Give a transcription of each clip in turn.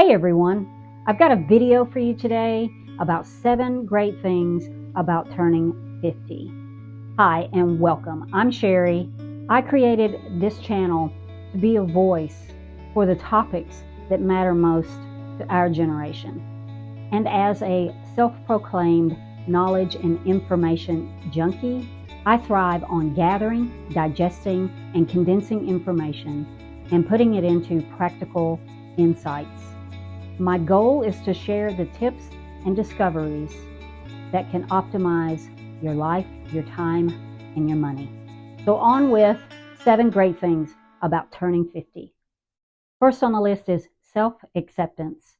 Hey everyone, I've got a video for you today about 7 great things about turning 50. Hi and welcome. I'm Sherry. I created this channel to be a voice for the topics that matter most to our generation. And as a self-proclaimed knowledge and information junkie, I thrive on gathering, digesting, and condensing information and putting it into practical insights. My goal is to share the tips and discoveries that can optimize your life, your time, and your money. So on with 7 great things about turning 50. First on the list is self-acceptance.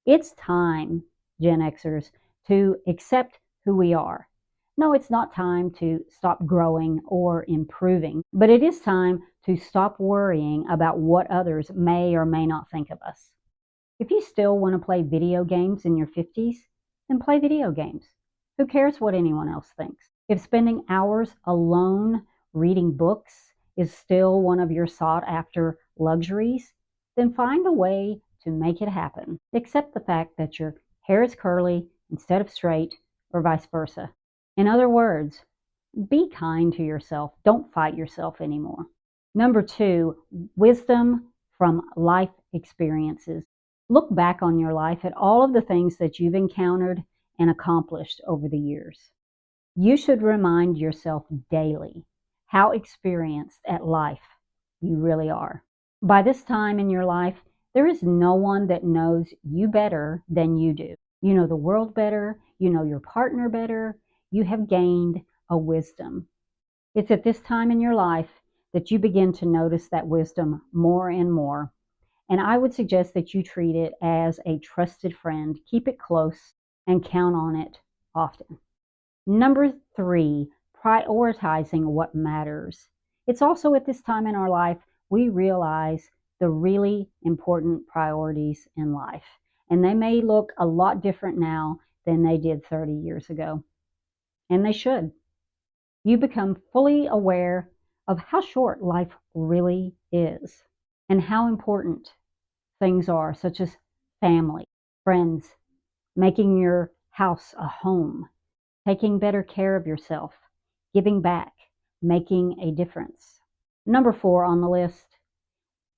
It's time, Gen Xers, to accept who we are. No, it's not time to stop growing or improving, but it is time to stop worrying about what others may or may not think of us. If you still want to play video games in your 50s, then play video games. Who cares what anyone else thinks? If spending hours alone reading books is still one of your sought-after luxuries, then find a way to make it happen. Accept the fact that your hair is curly instead of straight, or vice versa. In other words, be kind to yourself. Don't fight yourself anymore. Number 2, wisdom from life experiences. Look back on your life at all of the things that you've encountered and accomplished over the years. You should remind yourself daily how experienced at life you really are. By this time in your life, there is no one that knows you better than you do. You know the world better, you know your partner better, you have gained a wisdom. It's at this time in your life that you begin to notice that wisdom more and more. And I would suggest that you treat it as a trusted friend. Keep it close and count on it often. Number 3, prioritizing what matters. It's also at this time in our life we realize the really important priorities in life. And they may look a lot different now than they did 30 years ago. And they should. You become fully aware of how short life really is and how important things are, such as family, friends, making your house a home, taking better care of yourself, giving back, making a difference. Number 4 on the list,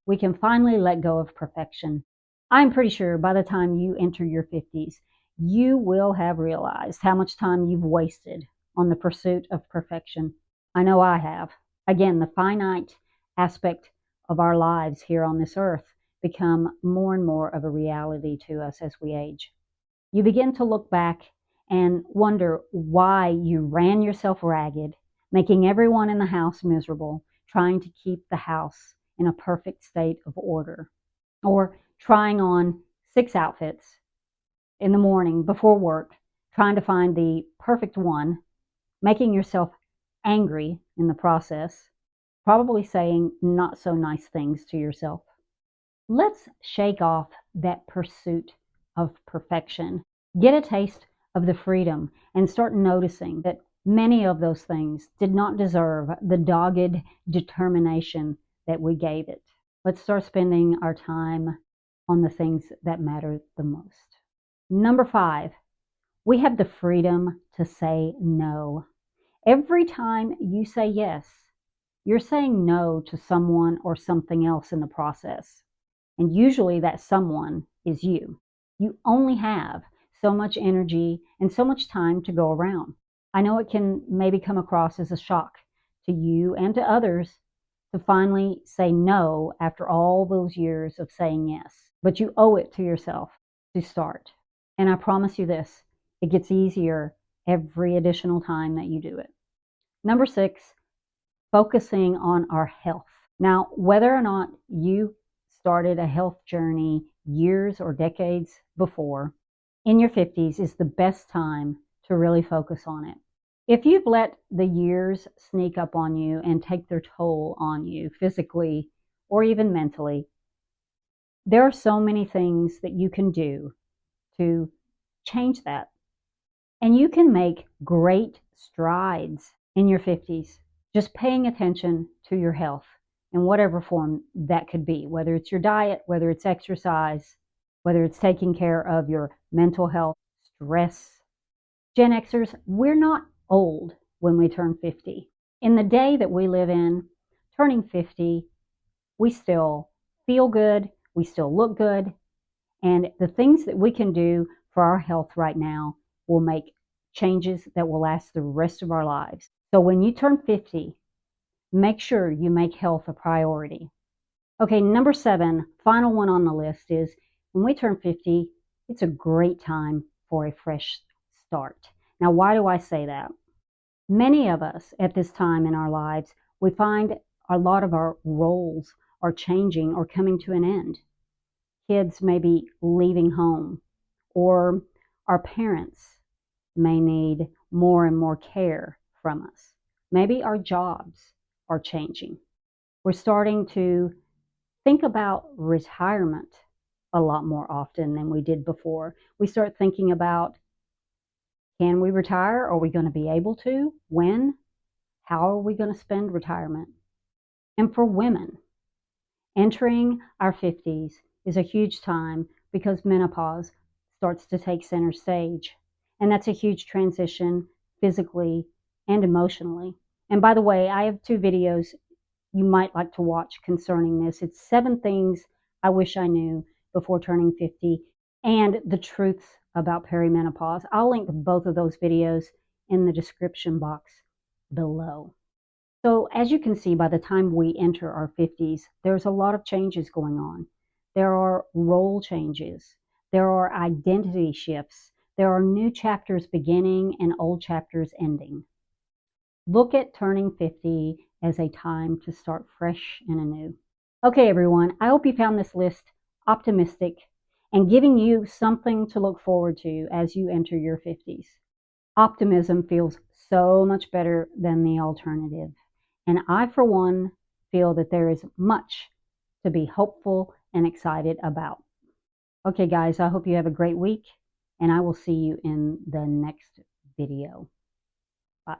we can finally let go of perfection. I'm pretty sure by the time you enter your 50s, you will have realized how much time you've wasted on the pursuit of perfection. I know I have. Again, the finite aspect of our lives here on this earth become more and more of a reality to us as we age. You begin to look back and wonder why you ran yourself ragged, making everyone in the house miserable, trying to keep the house in a perfect state of order, or trying on 6 outfits in the morning before work, trying to find the perfect one, making yourself angry in the process, probably saying not so nice things to yourself. Let's shake off that pursuit of perfection. Get a taste of the freedom and start noticing that many of those things did not deserve the dogged determination that we gave it. Let's start spending our time on the things that matter the most. Number 5, we have the freedom to say no. Every time you say yes, you're saying no to someone or something else in the process. And usually that someone is you. You only have so much energy and so much time to go around. I know it can maybe come across as a shock to you and to others to finally say no after all those years of saying yes. But you owe it to yourself to start. And I promise you this, it gets easier every additional time that you do it. Number 6, focusing on our health. Now, whether or not you started a health journey years or decades before, in your 50s is the best time to really focus on it. If you've let the years sneak up on you and take their toll on you physically or even mentally, there are so many things that you can do to change that. And you can make great strides in your 50s just paying attention to your health in whatever form that could be, whether it's your diet, whether it's exercise, whether it's taking care of your mental health, stress. Gen Xers, we're not old when we turn 50. In the day that we live in, turning 50, we still feel good, we still look good, and the things that we can do for our health right now will make changes that will last the rest of our lives. So when you turn 50, make sure you make health a priority. Okay, number 7, final one on the list is when we turn 50, it's a great time for a fresh start. Now, why do I say that? Many of us at this time in our lives, we find a lot of our roles are changing or coming to an end. Kids may be leaving home, or our parents may need more and more care from us. Maybe our jobs are changing. We're starting to think about retirement a lot more often than we did before. We start thinking about, can we retire? Are we going to be able to? When? How are we going to spend retirement? And for women, entering our 50s is a huge time because menopause starts to take center stage. And that's a huge transition physically and emotionally. And by the way, I have 2 videos you might like to watch concerning this. It's 7 things I wish I knew before turning 50 and the truths about perimenopause. I'll link both of those videos in the description box below. So as you can see, by the time we enter our 50s, there's a lot of changes going on. There are role changes. There are identity shifts. There are new chapters beginning and old chapters ending. Look at turning 50 as a time to start fresh and anew. Okay, everyone, I hope you found this list optimistic and giving you something to look forward to as you enter your 50s. Optimism feels so much better than the alternative. And I, for one, feel that there is much to be hopeful and excited about. Okay, guys, I hope you have a great week, and I will see you in the next video. Bye.